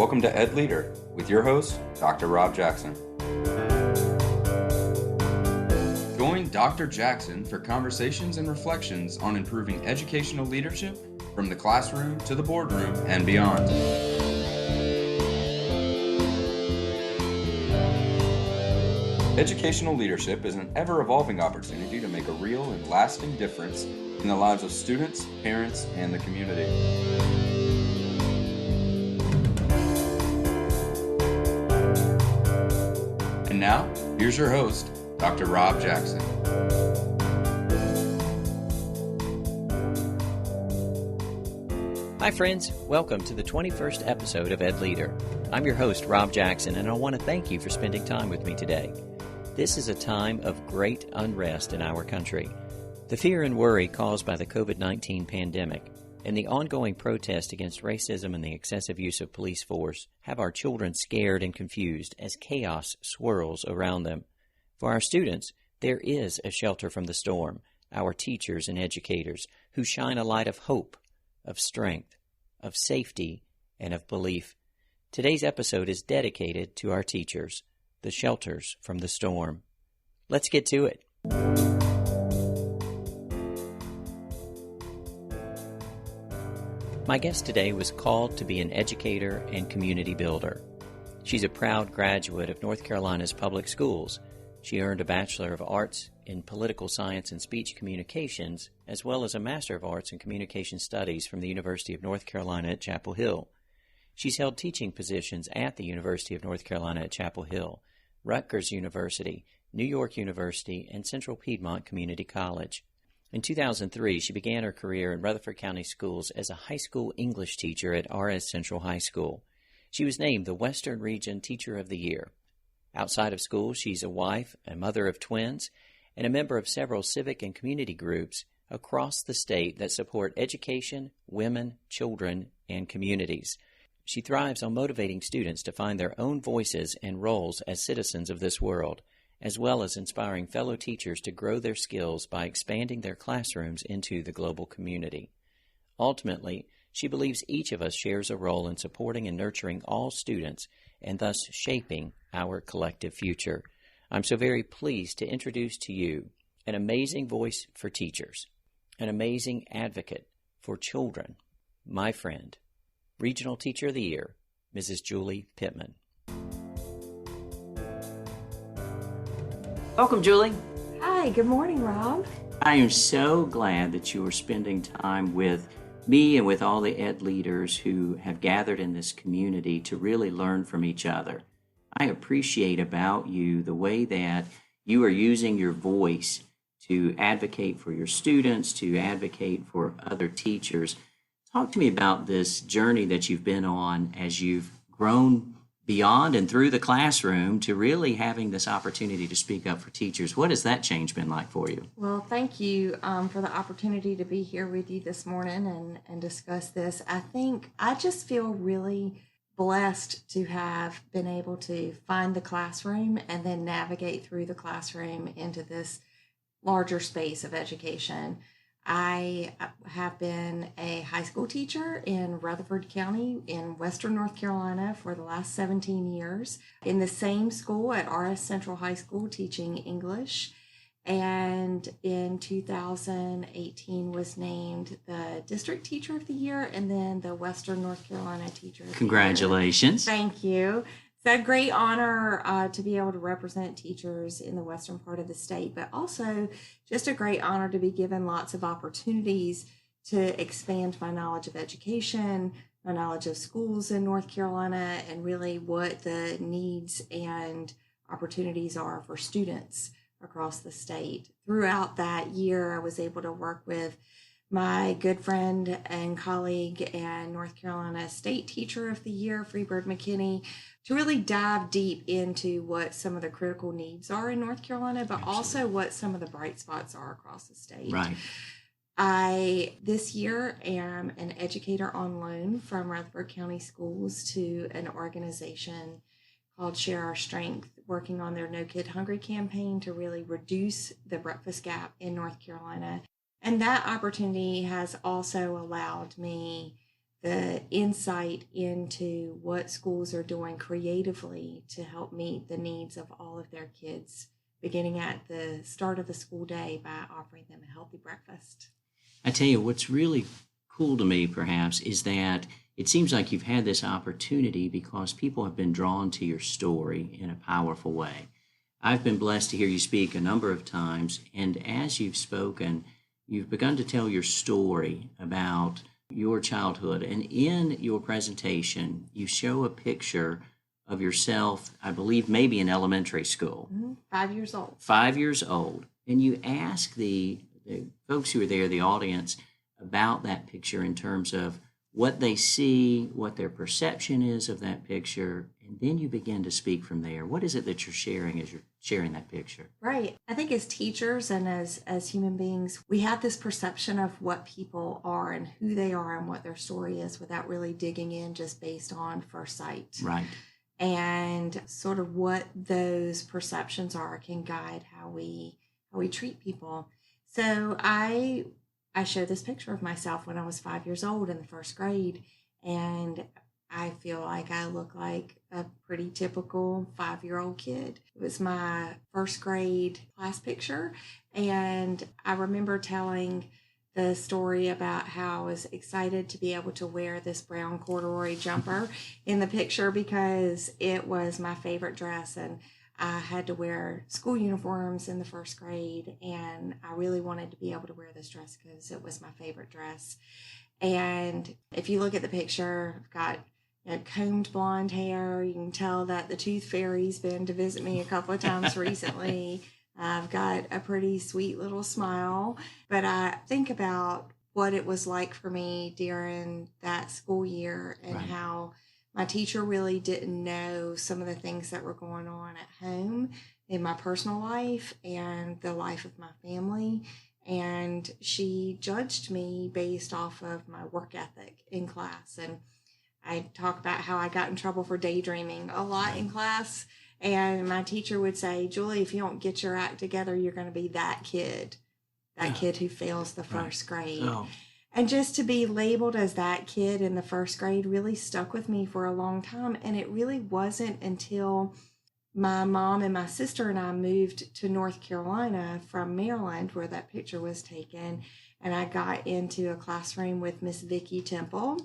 Welcome to EdLeader with your host, Dr. Rob Jackson. Join Dr. Jackson for conversations and reflections on improving educational leadership from the classroom to the boardroom and beyond. Educational leadership is an ever-evolving opportunity to make a real and lasting difference in the lives of students, parents, and the community. And now, here's your host, Dr. Rob Jackson. Hi friends, welcome to the 21st episode of EdLeader. I'm your host, Rob Jackson, and I want to thank you for spending time with me today. This is a time of great unrest in our country. The fear and worry caused by the COVID-19 pandemic and the ongoing protest against racism and the excessive use of police force have our children scared and confused as chaos swirls around them. For our students, there is a shelter from the storm, our teachers and educators, who shine a light of hope, of strength, of safety, and of belief. Today's episode is dedicated to our teachers, the shelters from the storm. Let's get to it. My guest today was called to be an educator and community builder. She's a proud graduate of North Carolina's public schools. She earned a Bachelor of Arts in Political Science and Speech Communications, as well as a Master of Arts in Communication Studies from the University of North Carolina at Chapel Hill. She's held teaching positions at the University of North Carolina at Chapel Hill, Rutgers University, New York University, and Central Piedmont Community College. In 2003, she began her career in Rutherford County Schools as a high school English teacher at RS Central High School. She was named the Western Region Teacher of the Year. Outside of school, she's a wife, a mother of twins, and a member of several civic and community groups across the state that support education, women, children, and communities. She thrives on motivating students to find their own voices and roles as citizens of this world, as well as inspiring fellow teachers to grow their skills by expanding their classrooms into the global community. Ultimately, she believes each of us shares a role in supporting and nurturing all students and thus shaping our collective future. I'm so very pleased to introduce to you an amazing voice for teachers, an amazing advocate for children, my friend, Regional Teacher of the Year, Mrs. Julie Pittman. Welcome, Julie. Hi, good morning, Rob. I am so glad that you are spending time with me and with all the ed leaders who have gathered in this community to really learn from each other. I appreciate about you the way that you are using your voice to advocate for your students, to advocate for other teachers. Talk to me about this journey that you've been on as you've grown beyond and through the classroom to really having this opportunity to speak up for teachers. What has that change been like for you? Well, thank you for the opportunity to be here with you this morning and discuss this. I just feel really blessed to have been able to find the classroom and then navigate through the classroom into this larger space of education. I have been a high school teacher in Rutherford County in Western North Carolina for the last 17 years, in the same school at RS Central High School teaching English, and in 2018 was named the District Teacher of the Year and then the Western North Carolina Teacher of the Year. Congratulations. Thank you. It's a great honor to be able to represent teachers in the western part of the state, but also just a great honor to be given lots of opportunities to expand my knowledge of education, my knowledge of schools in North Carolina, and really what the needs and opportunities are for students across the state. Throughout that year, I was able to work with my good friend and colleague and North Carolina State Teacher of the Year, Freebird McKinney, to really dive deep into what some of the critical needs are in North Carolina, but also what some of the bright spots are across the state. Right. I, this year, am an educator on loan from Rutherford County Schools to an organization called Share Our Strength, working on their No Kid Hungry campaign to really reduce the breakfast gap in North Carolina. And that opportunity has also allowed me the insight into what schools are doing creatively to help meet the needs of all of their kids, beginning at the start of the school day by offering them a healthy breakfast. I tell you, what's really cool to me, perhaps, is that it seems like you've had this opportunity because people have been drawn to your story in a powerful way. I've been blessed to hear you speak a number of times, and as you've spoken, you've begun to tell your story about your childhood. And in your presentation, you show a picture of yourself, I believe maybe in elementary school. 5 years old. 5 years old. And you ask the folks who are there, the audience, about that picture in terms of what they see, what their perception is of that picture, and then you begin to speak from there. What is it that you're sharing as you're sharing that picture? Right. I think as teachers and as human beings, we have this perception of what people are and who they are and what their story is without really digging in just based on first sight. Right. And sort of what those perceptions are can guide how we treat people. So I showed this picture of myself when I was 5 years old in the first grade, and I feel like I look like a pretty typical 5-year-old kid. It was my first grade class picture, and I remember telling the story about how I was excited to be able to wear this brown corduroy jumper in the picture because it was my favorite dress, and I had to wear school uniforms in the first grade, and I really wanted to be able to wear this dress because it was my favorite dress. And if you look at the picture, I've got combed blonde hair. You can tell that the tooth fairy's been to visit me a couple of times recently. I've got a pretty sweet little smile, but I think about what it was like for me during that school year and Right. how my teacher really didn't know some of the things that were going on at home in my personal life and the life of my family. And she judged me based off of my work ethic in class. And I talk about how I got in trouble for daydreaming a lot in class. And my teacher would say, Julie, if you don't get your act together, you're going to be that kid who fails the first grade. Oh. And just to be labeled as that kid in the first grade really stuck with me for a long time. And it really wasn't until my mom and my sister and I moved to North Carolina from Maryland, where that picture was taken. And I got into a classroom with Miss Vicki Temple.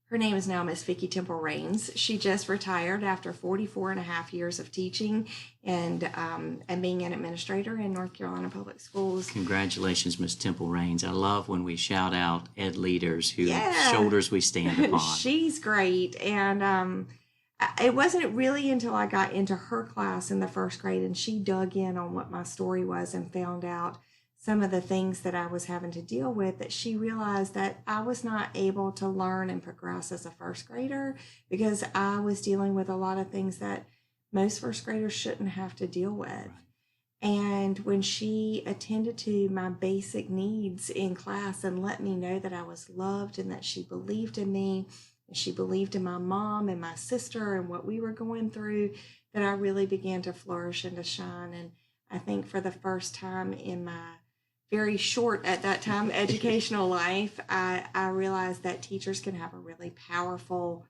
Her name is now Miss Vicki Temple Raines. She just retired after 44 and a half years of teaching and being an administrator in North Carolina Public Schools. Congratulations, Ms. Temple Raines. I love when we shout out EdLeaders, whose shoulders we stand upon. She's great. And it wasn't really until I got into her class in the first grade and she dug in on what my story was and found out some of the things that I was having to deal with, that she realized that I was not able to learn and progress as a first grader because I was dealing with a lot of things that most first graders shouldn't have to deal with. Right. And when she attended to my basic needs in class and let me know that I was loved and that she believed in me, and she believed in my mom and my sister and what we were going through, that I really began to flourish and to shine. And I think for the first time in my very short at that time educational life, I realized that teachers can have a really powerful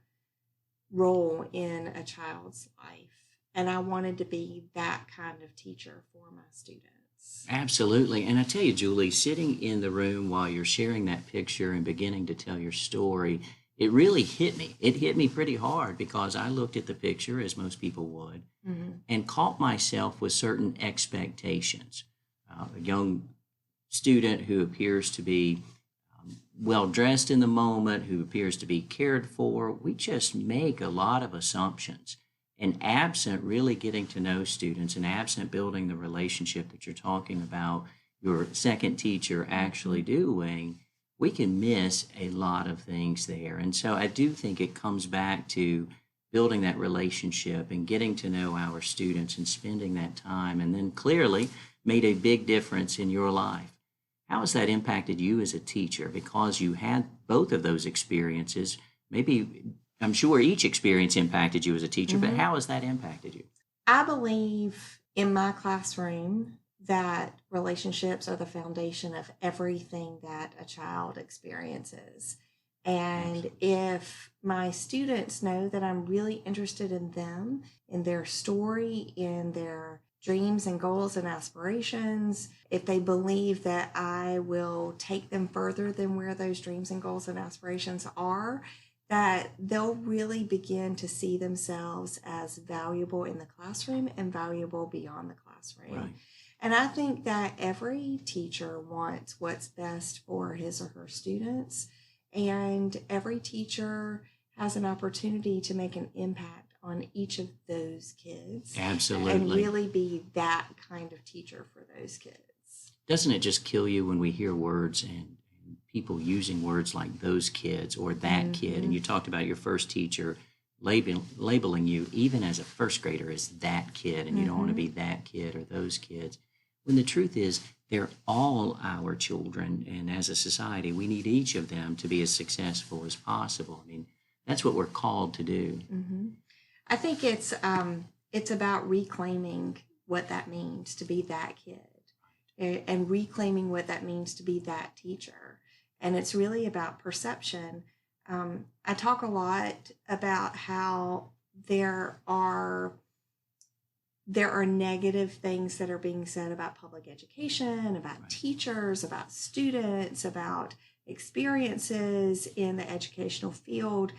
role in a child's life. And I wanted to be that kind of teacher for my students. Absolutely. And I tell you, Julie, sitting in the room while you're sharing that picture and beginning to tell your story, it really hit me. It hit me pretty hard because I looked at the picture, as most people would, and caught myself with certain expectations. A young student who appears to be well dressed in the moment, who appears to be cared for. We just make a lot of assumptions. And absent really getting to know students and absent building the relationship that you're talking about, your second teacher actually doing, we can miss a lot of things there. And so I do think it comes back to building that relationship and getting to know our students and spending that time, and then clearly made a big difference in your life. How has that impacted you as a teacher? Because you had both of those experiences. Maybe, I'm sure each experience impacted you as a teacher, but how has that impacted you? I believe in my classroom that relationships are the foundation of everything that a child experiences. And if my students know that I'm really interested in them, in their story, in their dreams and goals and aspirations, if they believe that I will take them further than where those dreams and goals and aspirations are, that they'll really begin to see themselves as valuable in the classroom and valuable beyond the classroom. Right. And I think that every teacher wants what's best for his or her students, and every teacher has an opportunity to make an impact on each of those kids. Absolutely. And really be that kind of teacher for those kids. Doesn't it just kill you when we hear words and people using words like those kids or that kid? And you talked about your first teacher labeling you even as a first grader as that kid, and you don't want to be that kid or those kids. When the truth is, they're all our children, and as a society, we need each of them to be as successful as possible. I mean, that's what we're called to do. I think it's about reclaiming what that means to be that kid, and reclaiming what that means to be that teacher. And it's really about perception. I talk a lot about how there are negative things that are being said about public education, about teachers, about students, about experiences in the educational field.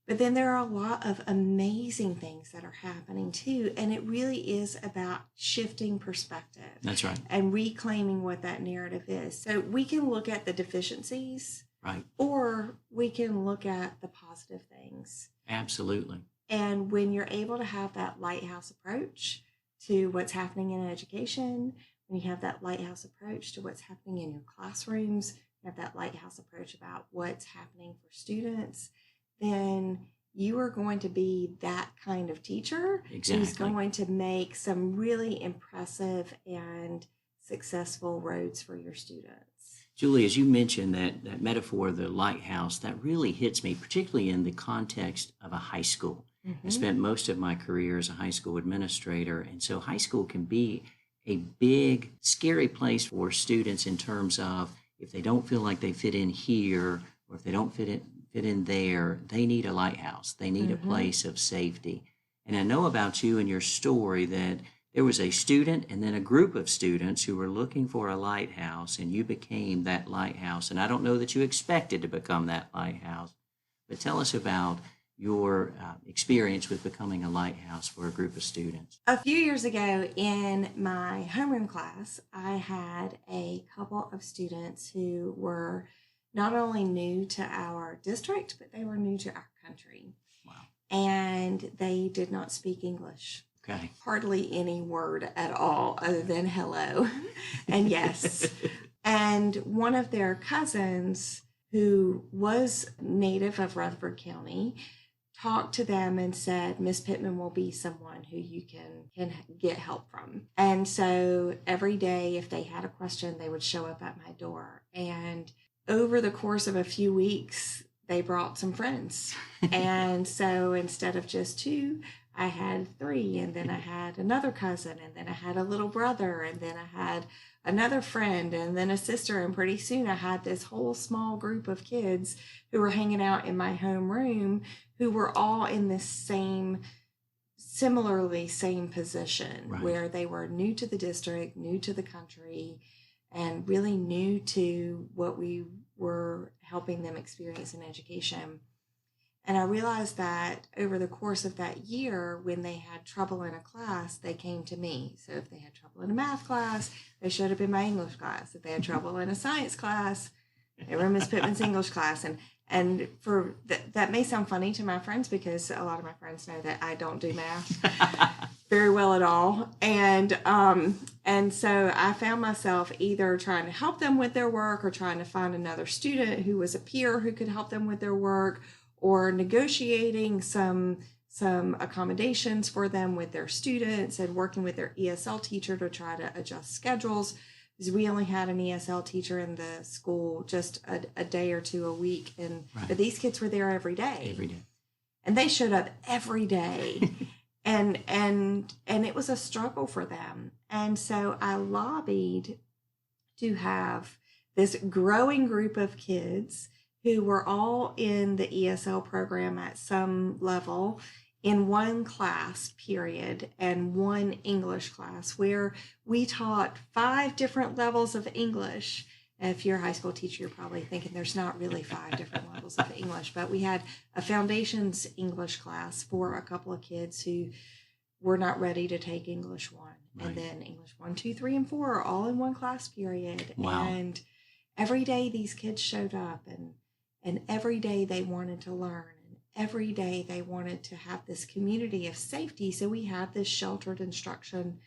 But then there are a lot of amazing things that are happening too. And it really is about shifting perspective. That's right. And reclaiming what that narrative is. So we can look at the deficiencies, right, or we can look at the positive things. Absolutely. And when you're able to have that lighthouse approach to what's happening in education, when you have that lighthouse approach to what's happening in your classrooms, you have that lighthouse approach about what's happening for students, then you are going to be that kind of teacher who's going to make some really impressive and successful roads for your students. Julie, as you mentioned that metaphor of the lighthouse, that really hits me, particularly in the context of a high school. I spent most of my career as a high school administrator, and so high school can be a big, scary place for students in terms of if they don't feel like they fit in here, or if they don't fit in there, they need a lighthouse. They need a place of safety. And I know about you and your story that there was a student and then a group of students who were looking for a lighthouse, and you became that lighthouse. And I don't know that you expected to become that lighthouse, but tell us about your experience with becoming a lighthouse for a group of students. A few years ago in my homeroom class, I had a couple of students who were not only new to our district, but they were new to our country. Wow. And they did not speak English. Okay. Hardly any word at all other than hello and yes. And one of their cousins, who was native of Rutherford County, talked to them and said, Miss Pittman will be someone who you can get help from. And so every day, if they had a question, they would show up at my door. And over the course of a few weeks, they brought some friends. And so instead of just two, I had three, and then I had another cousin, and then I had a little brother, and then I had another friend, and then a sister, and pretty soon I had this whole small group of kids who were hanging out in my homeroom, who were all in this same position, right, where they were new to the district, new to the country, and really new to what we were helping them experience in education. And I realized that over the course of that year, when they had trouble in a class, they came to me. So if they had trouble in a math class, they showed up in my English class. If they had trouble in a science class, they were in Miss Pittman's English class. And for that may sound funny to my friends, because a lot of my friends know that I don't do math very well at all. And so I found myself either trying to help them with their work, or trying to find another student who was a peer who could help them with their work, or negotiating some accommodations for them with their students, and working with their ESL teacher to try to adjust schedules, because we only had an ESL teacher in the school just a day or two a week, but these kids were there every day, and they showed up every day, and it was a struggle for them. And so I lobbied to have this growing group of kids who were all in the ESL program at some level in one class period and one English class where we taught 5 different levels of English. If you're a high school teacher, you're probably thinking there's not really 5 different levels of English, but we had a foundations English class for a couple of kids who were not ready to take English 1. Right. And then English 1, 2, 3, and 4 are all in one class period. Wow. And every day these kids showed up, and every day they wanted to learn. And every day they wanted to have this community of safety. So we had this sheltered instruction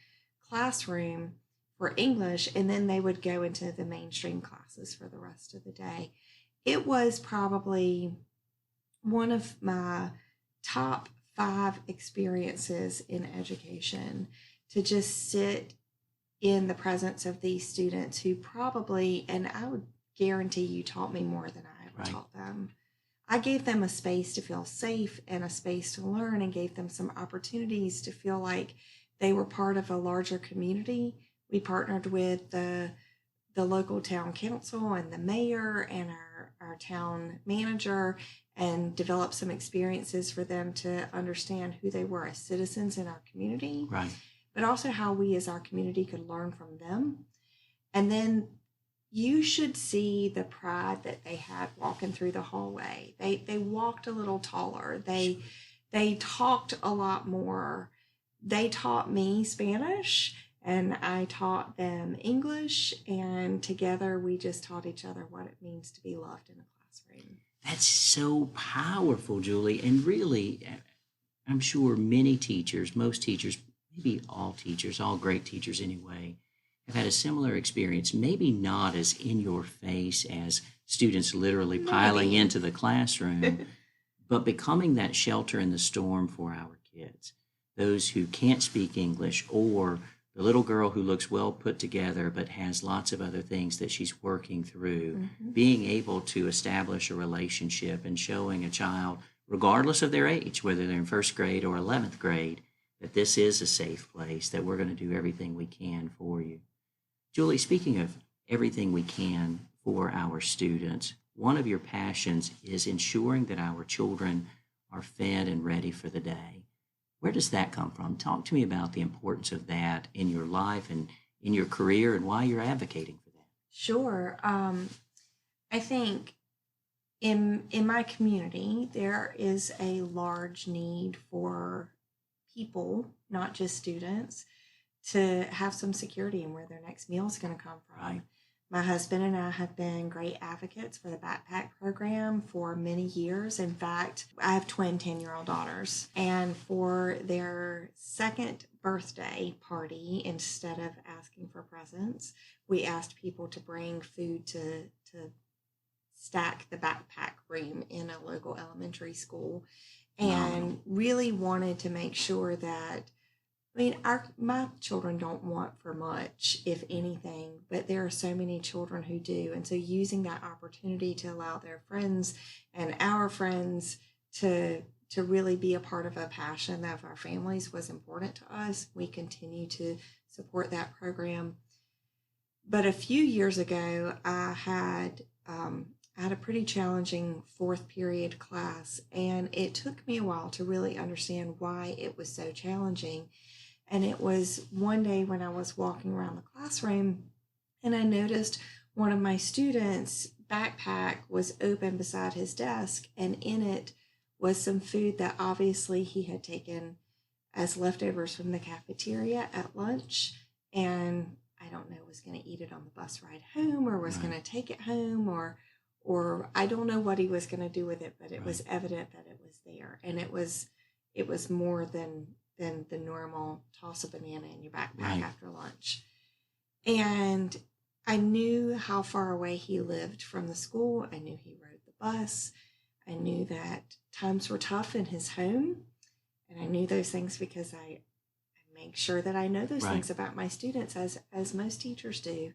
classroom for English, and then they would go into the mainstream classes for the rest of the day. It was probably one of my top 5 experiences in education to just sit in the presence of these students who probably, and I would guarantee you, taught me more than I ever taught them. I gave them a space to feel safe and a space to learn, and gave them some opportunities to feel like they were part of a larger community. We partnered with the local town council and the mayor and our town manager, and developed some experiences for them to understand who they were as citizens in our community, right, but also how we as our community could learn from them. And then you should see the pride that they had walking through the hallway. They walked a little taller. They talked a lot more. They taught me Spanish, and I taught them English, and together we just taught each other what it means to be loved in a classroom. That's so powerful, Julie. And really, I'm sure many teachers, most teachers, maybe all teachers, all great teachers anyway, have had a similar experience, maybe not as in your face as students literally piling into the classroom, but becoming that shelter in the storm for our kids, those who can't speak English, or the little girl who looks well put together but has lots of other things that she's working through, being able to establish a relationship and showing a child, regardless of their age, whether they're in 1st grade or 11th grade, that this is a safe place, that we're going to do everything we can for you. Julie, speaking of everything we can for our students, one of your passions is ensuring that our children are fed and ready for the day. Where does that come from? Talk to me about the importance of that in your life and in your career, and why you're advocating for that. Sure. I think in my community, there is a large need for people, not just students, to have some security in where their next meal is going to come from. Right. My husband and I have been great advocates for the backpack program for many years. In fact, I have twin 10-year-old daughters, and for their 2nd birthday party, instead of asking for presents, we asked people to bring food to stack the backpack room in a local elementary school, and really wanted to make sure that, my children don't want for much, if anything, but there are so many children who do. And so using that opportunity to allow their friends and our friends to really be a part of a passion of our families was important to us. We continue to support that program. But a few years ago, I had a pretty challenging 4th period class, and it took me a while to really understand why it was so challenging. And it was one day when I was walking around the classroom, and I noticed one of my students' backpack was open beside his desk, and in it was some food that obviously he had taken as leftovers from the cafeteria at lunch, and I don't know, was going to eat it on the bus ride home, or was going to take it home, or I don't know what he was going to do with it, but it was evident that it was there, and it was more than the normal toss a banana in your backpack after lunch. And I knew how far away he lived from the school. I knew he rode the bus. I knew that times were tough in his home. And I knew those things because I make sure that I know those things about my students, as most teachers do.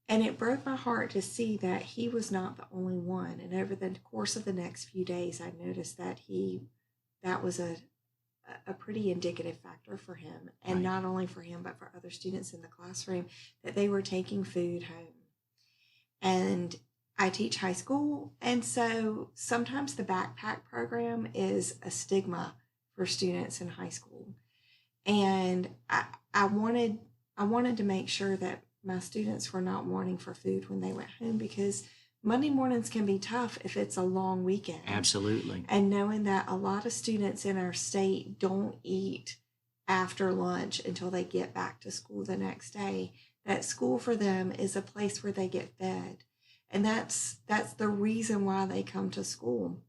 And it broke my heart to see that he was not the only one. And over the course of the next few days, I noticed that that was a pretty indicative factor for him, and not only for him, but for other students in the classroom, that they were taking food home. And I teach high school, and so sometimes the backpack program is a stigma for students in high school. And I wanted to make sure that my students were not wanting for food when they went home, because Monday mornings can be tough if it's a long weekend. Absolutely. And knowing that a lot of students in our state don't eat after lunch until they get back to school the next day, that school for them is a place where they get fed. And that's the reason why they come to school.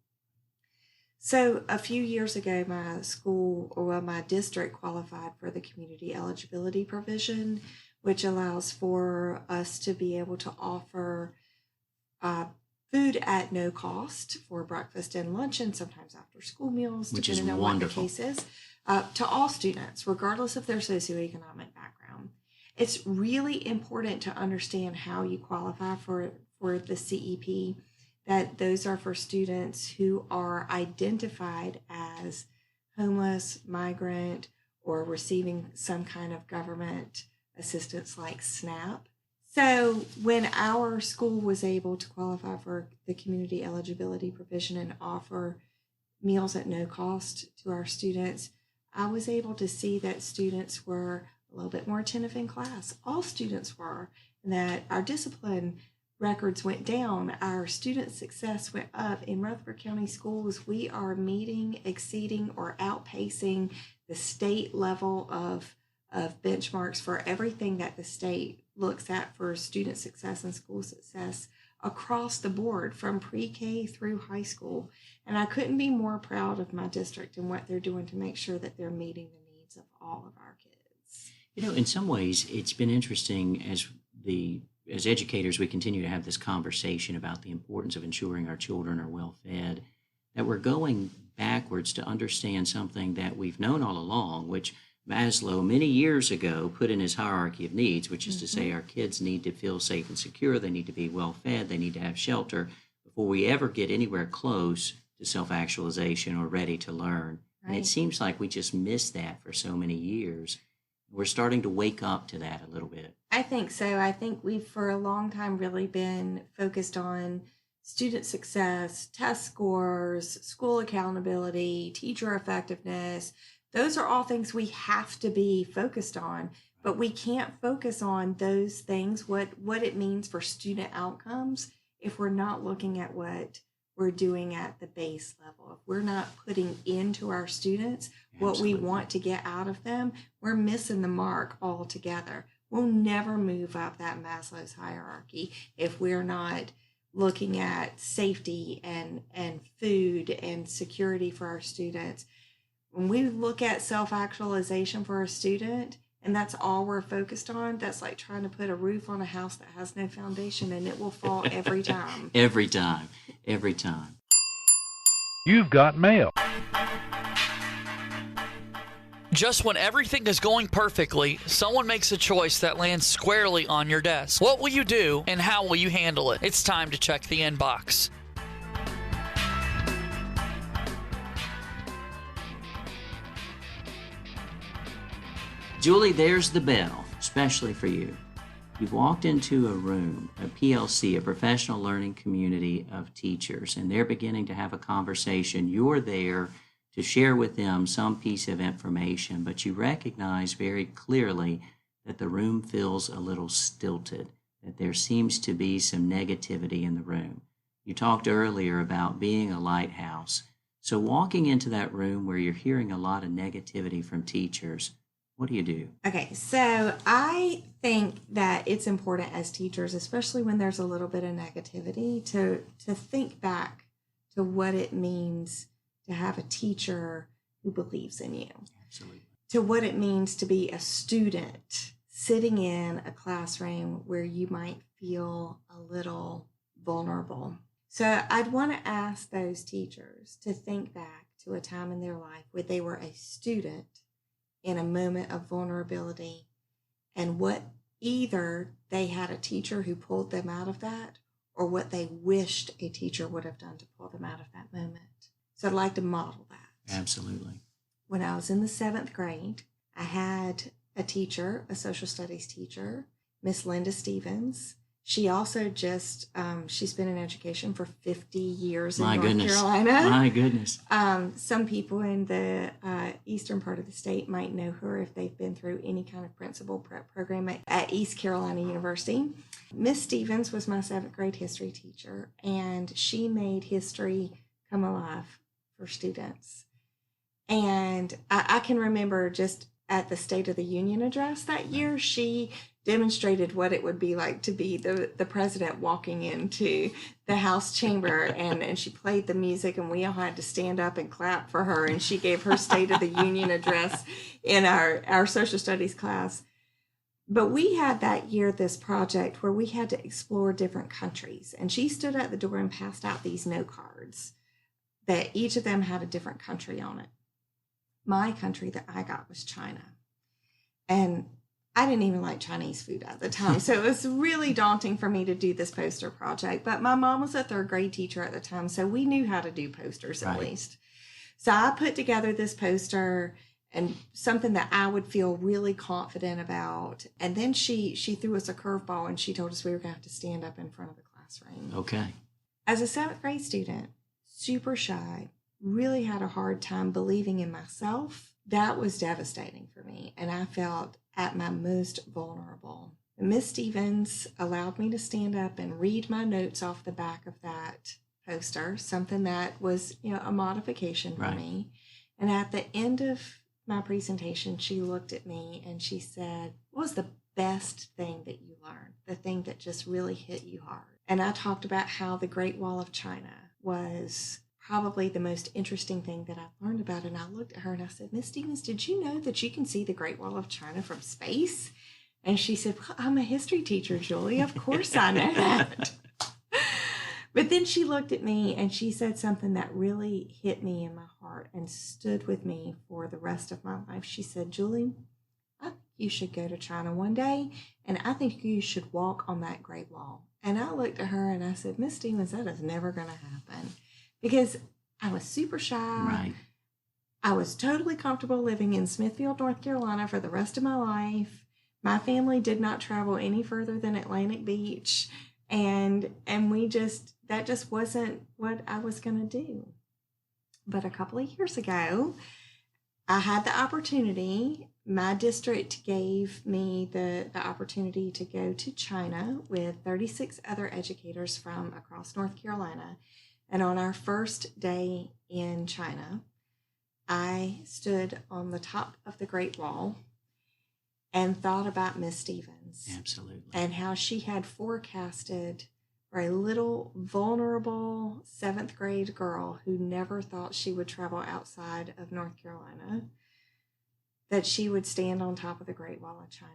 So a few years ago, my district qualified for the community eligibility provision, which allows for us to be able to offer food at no cost for breakfast and lunch, and sometimes after school meals, which is depending on wonderful. what the case is, to all students, regardless of their socioeconomic background. It's really important to understand how you qualify for the CEP, that those are for students who are identified as homeless, migrant, or receiving some kind of government assistance like SNAP. So when our school was able to qualify for the community eligibility provision and offer meals at no cost to our students, I was able to see that students were a little bit more attentive in class. All students were, and that our discipline records went down. Our student success went up. In Rutherford County Schools, we are meeting, exceeding, or outpacing the state level of benchmarks for everything that the state looks at for student success and school success across the board, from pre-K through high school. And I couldn't be more proud of my district and what they're doing to make sure that they're meeting the needs of all of our kids. You know, in some ways, it's been interesting as educators, we continue to have this conversation about the importance of ensuring our children are well fed, that we're going backwards to understand something that we've known all along, which Maslow many years ago put in his hierarchy of needs, which is to say our kids need to feel safe and secure, they need to be well fed, they need to have shelter before we ever get anywhere close to self-actualization or ready to learn. Right. And it seems like we just missed that for so many years. We're starting to wake up to that a little bit. I think so. I think we've for a long time really been focused on student success, test scores, school accountability, teacher effectiveness. Those are all things we have to be focused on, but we can't focus on those things, what it means for student outcomes, if we're not looking at what we're doing at the base level. If we're not putting into our students what we want to get out of them, we're missing the mark altogether. We'll never move up that Maslow's hierarchy if we're not looking at safety and food and security for our students. When we look at self-actualization for a student, and that's all we're focused on, that's like trying to put a roof on a house that has no foundation, and it will fall every time. Every time. Every time. You've got mail. Just when everything is going perfectly, someone makes a choice that lands squarely on your desk. What will you do, and how will you handle it? It's time to check the inbox. Julie, there's the bell, especially for you. You've walked into a room, a PLC, a professional learning community of teachers, and they're beginning to have a conversation. You're there to share with them some piece of information, but you recognize very clearly that the room feels a little stilted, that there seems to be some negativity in the room. You talked earlier about being a lighthouse. So walking into that room where you're hearing a lot of negativity from teachers, what do you do? Okay, so I think that it's important as teachers, especially when there's a little bit of negativity, to think back to what it means to have a teacher who believes in you. Absolutely. To what it means to be a student sitting in a classroom where you might feel a little vulnerable. So I'd want to ask those teachers to think back to a time in their life where they were a student in a moment of vulnerability, and what either they had a teacher who pulled them out of that, or what they wished a teacher would have done to pull them out of that moment. So I'd like to model that. Absolutely. When I was in the 7th grade, I had a teacher, a social studies teacher, Miss Linda Stevens, She also just, she's been in education for 50 years in My North goodness. Carolina. My goodness. Some people in the eastern part of the state might know her if they've been through any kind of principal prep program at East Carolina University. Miss Stevens was my 7th grade history teacher, and she made history come alive for students. And I can remember just at the State of the Union address that year, she demonstrated what it would be like to be the president walking into the House chamber, and she played the music, and we all had to stand up and clap for her, and she gave her State of the Union address in our social studies class. But we had that year this project where we had to explore different countries, and she stood at the door and passed out these note cards that each of them had a different country on it. My country that I got was China, and I didn't even like Chinese food at the time, so it was really daunting for me to do this poster project. But my mom was a 3rd grade teacher at the time, so we knew how to do posters at least. So I put together this poster and something that I would feel really confident about. And then she threw us a curveball, and she told us we were going to have to stand up in front of the classroom. Okay. As a 7th grade student, super shy, really had a hard time believing in myself. That was devastating for me, and I felt at my most vulnerable. Miss Stevens allowed me to stand up and read my notes off the back of that poster, something that was, a modification for me. And at the end of my presentation, she looked at me and she said, "What was the best thing that you learned? The thing that just really hit you hard?" And I talked about how the Great Wall of China was probably the most interesting thing that I've learned about. And I looked at her and I said, "Miss Stevens, did you know that you can see the Great Wall of China from space?" And she said, "Well, I'm a history teacher, Julie. Of course I know that." But then she looked at me and she said something that really hit me in my heart and stood with me for the rest of my life. She said, "Julie, I think you should go to China one day, and I think you should walk on that Great Wall." And I looked at her and I said, "Miss Stevens, that is never going to happen." Because I was super shy. Right. I was totally comfortable living in Smithfield, North Carolina for the rest of my life. My family did not travel any further than Atlantic Beach. And that just wasn't what I was going to do. But a couple of years ago, I had the opportunity. My district gave me the opportunity to go to China with 36 other educators from across North Carolina. And on our first day in China, I stood on the top of the Great Wall and thought about Miss Stevens. Absolutely. And how she had forecasted for a little vulnerable 7th grade girl who never thought she would travel outside of North Carolina, that she would stand on top of the Great Wall of China.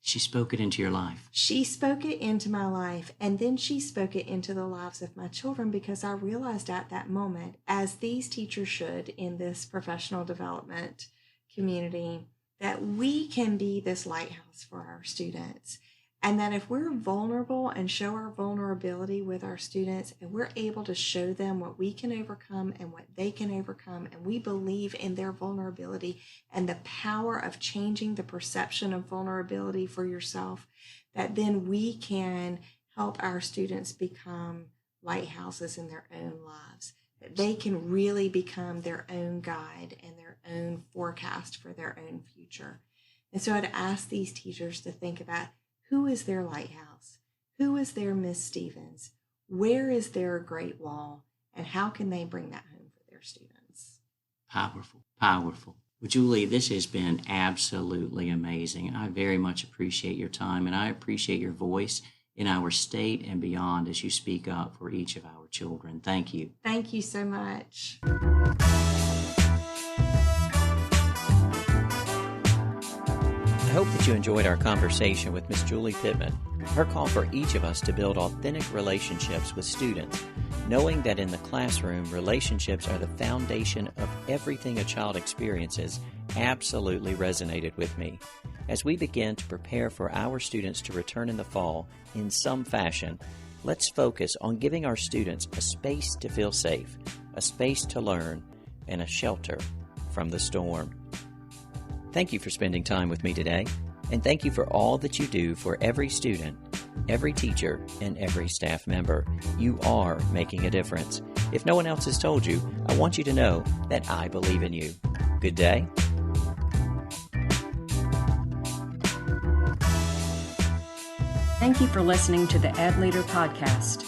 She spoke it into your life. She spoke it into my life, and then she spoke it into the lives of my children, because I realized at that moment, as these teachers should in this professional development community, that we can be this lighthouse for our students. And that if we're vulnerable and show our vulnerability with our students, and we're able to show them what we can overcome and what they can overcome, and we believe in their vulnerability and the power of changing the perception of vulnerability for yourself, that then we can help our students become lighthouses in their own lives. That they can really become their own guide and their own forecast for their own future. And so I'd ask these teachers to think about, who is their lighthouse? Who is their Miss Stevens? Where is their Great Wall? And how can they bring that home for their students? Powerful, powerful. Well, Julie, this has been absolutely amazing. I very much appreciate your time, and I appreciate your voice in our state and beyond as you speak up for each of our children. Thank you. Thank you so much. I hope that you enjoyed our conversation with Miss Julie Pittman. Her call for each of us to build authentic relationships with students, knowing that in the classroom, relationships are the foundation of everything a child experiences, absolutely resonated with me. As we begin to prepare for our students to return in the fall in some fashion, let's focus on giving our students a space to feel safe, a space to learn, and a shelter from the storm. Thank you for spending time with me today, and thank you for all that you do for every student every teacher, and every staff member. You are making a difference. If no one else has told you, I want you to know that I believe in you. Good day. Thank you for listening to the EdLeader podcast.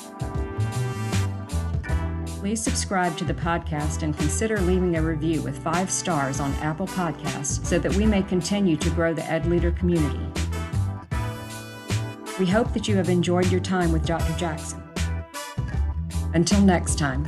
Please subscribe to the podcast and consider leaving a review with 5 stars on Apple Podcasts so that we may continue to grow the EdLeader community. We hope that you have enjoyed your time with Dr. Jackson. Until next time.